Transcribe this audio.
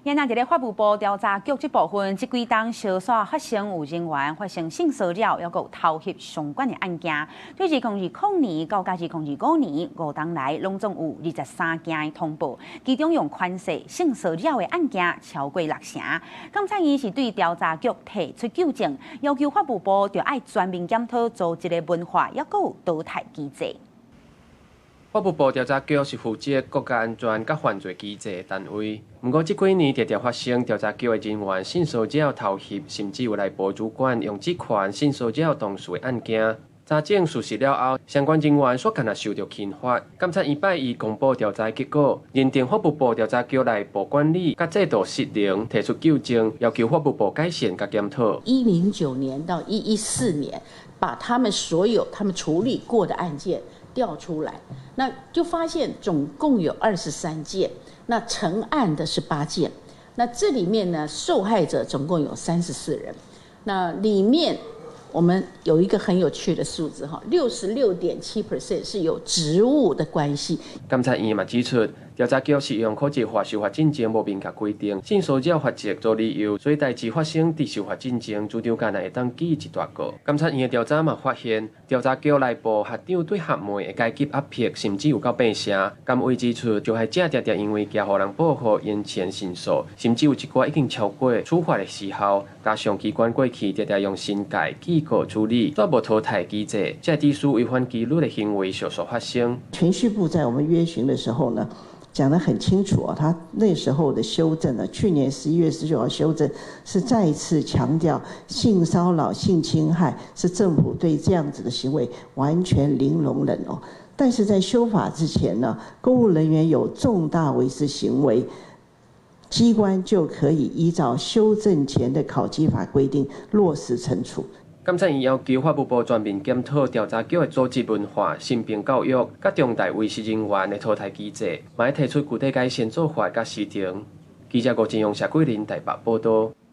現在在法務部調查局這部分，這幾檔小耍發生有人員發生性騷擾，還有偷襲相關的案件。對2020年到2025年5檔來，攏總有23件的通報，其中用權勢性騷擾的案件超過60成。監察院是對調查局提出糾正，要求法務部就要全面檢討組織的文化，還有倒台機制。法務部調查局是負責國家安全甲犯罪機制的單位，不過這幾年常常發生調查局的人員性騷擾、偷襲，甚至有內部主管用職權性騷擾同事的案件。查證屬實了後，相關人員所干也受到輕罰。監察院拜一公布調查結果，認定法務部調查局內部管理甲制度失靈，提出糾正，要求法務部改善甲檢討。109年到114年，把他們所有他們處理過的案件調出來，那就發現總共有23件，那成案的是8件，那這裡面呢，受害者總共有34人，那裡面我們有一個很有趣的數字哈，66.7% 是有職務的關係。監察院嘛指出，調查局是用科技化司法進程無明確規定，性騷擾法則做理由，所以代誌發生佇司法進程，組長干會當記一大個。監察院的調查嘛發現，調查局內部學長對學妹會階級壓迫，甚至有到變成。監委指出，受害者常常因為驚予人保護，延遲申訴，甚至有一寡已經超過處罰的時效。加上機關過去常常用新改記過處理，絕無淘汰機制，這致使違反紀律的行為迅速發生。銓敘部在我們約詢的時候呢，講得很清楚啊，他那時候的修正呢，去年11月19號修正是再一次強調性騷擾、性侵害是政府對這樣子的行為完全零容忍哦。但是在修法之前呢，公務人員有重大違失行為，機關就可以依照修正前的考績法規定落實懲處。監察院要求法務部全面檢討調查局的組織文化、性平教育、甲重大違失人員的淘汰機制，嘛要提出具體改善做法甲時程。記者吳金陽、謝桂林台北報道。